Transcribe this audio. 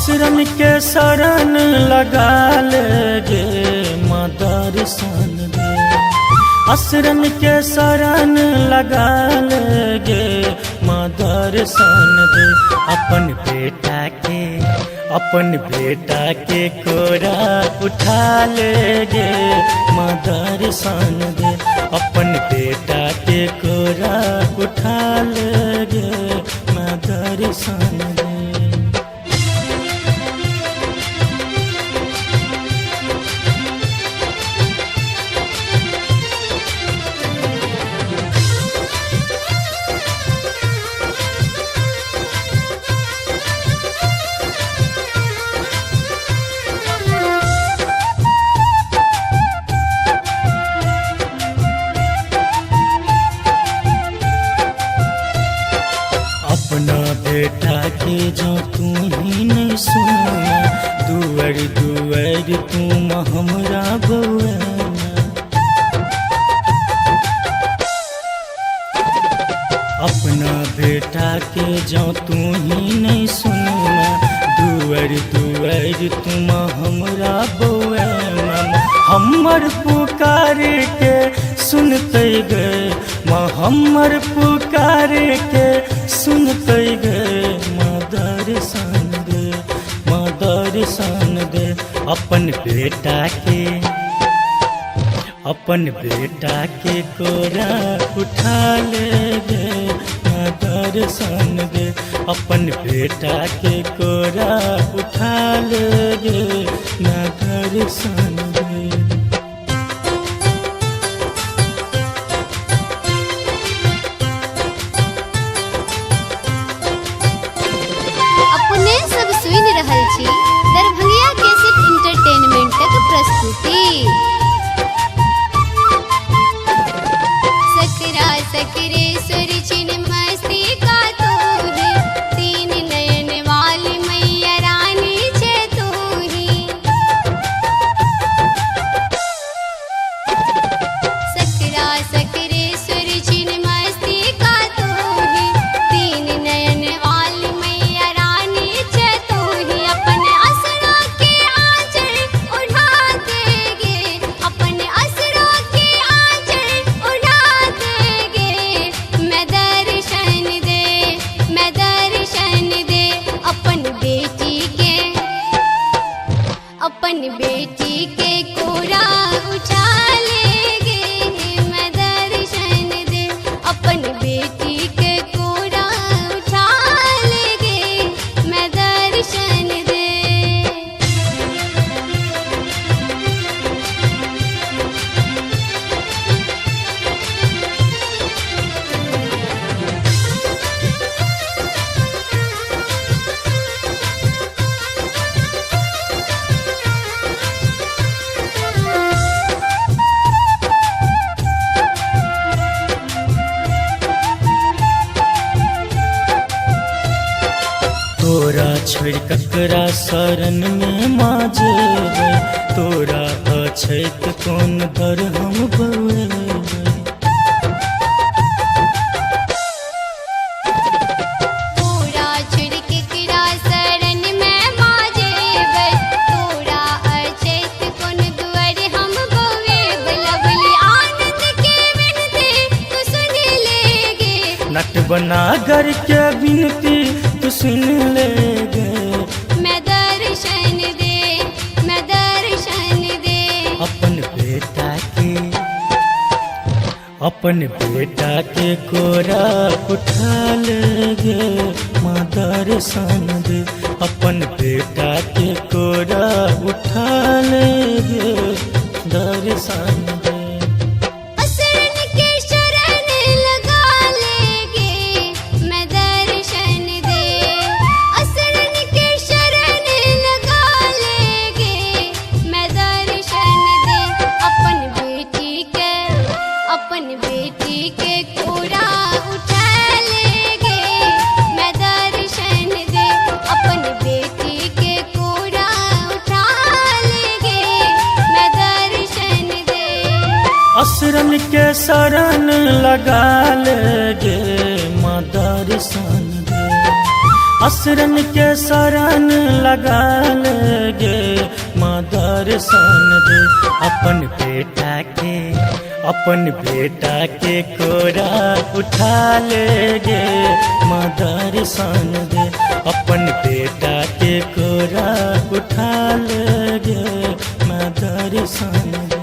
असरन के शरण लगा लेगे माँ दर्शन दे। असरन के शरण लगा लेगे माँ दर्शन दे। अपन बेटा के कोरा उठा लेगे माँ दर्शन दे। अपन बेटा के कोरा उठा लेगे माँ दर्शन दे। अपना बेटा के जो तू ही नहीं सुना, दुआर दुआर तुम हमरा बउआना। अपना बेटा के जो तू ही नहीं सुना, दुआर दुआर तुम हमरा बउआना। हमर पुकार के सुनते गए माँ, हमर पुकार के सुनते गए माँ दर्शन दे, माँ दर्शन दे। अपन बेटा के कोरा उठा लेगे माँ दर्शन दे। अपन बेटा के कोरा उठा लेगे माँ दर्शन दे। सुन रहल छी दरभंगिया कैसेट इंटरटेनमेंटक प्रस्तुति। सकरा सकरे सुर छिन मस्ती का तू ही, तीन नयन वाली मैया रानी छे तू ही। सकरा सकरे सुर छिन मस्ती का तू ही, तीन नयन वाली मैया रानी छे तू ही। अपने असरा के आंचल उठा देगे, अपने असरा के आंचल उठा देगे। मैं दर्शन दे, मैं दर्शन दे। अपन बेटी के कोरा उठा लेगे मैं दर्शन दे। अपन बेटी के कोरा उठा लेगे मैं दर्शन दे। तोरा छोड़ ककरा शरण में माँ जेबै, तोरा अछैत कोन दर हम बउएबै। तोरा छोड़ केकरा शरण में माँ जेबै, तोरा अछैत कोन दुआर हम बउएबै। लवली आनंद के विनती तू सुन लेगे, नटबनागर के विनती तू सुन लेगे। मैं दर्शन दे, मैं दर्शन दे। अपन बेटा के कोरा उठा लेगे माँ दर्शन दे। अपन बेटा के कोरा उठा लेगे दर्शन दे। असरन के शरण लगा लेगे मैं दर्शन दे। असरन के शरण लगा लेगे मैं दर्शन दे। अपन बेटी के कोरा उठा लेगे मैं दर्शन दे। अपन बेटी के कोरा उठा लेगे मैं दर्शन दे। असरन के शरण लगा लेगे माँ दर्शन दे। असरन के शरण लगा लेगे माँ दर्शन दे अपन बेटा के कोरा उठा लेगे माँ दर्शन दे अपन बेटा के कोरा उठा लेगे माँ दर्शन दे।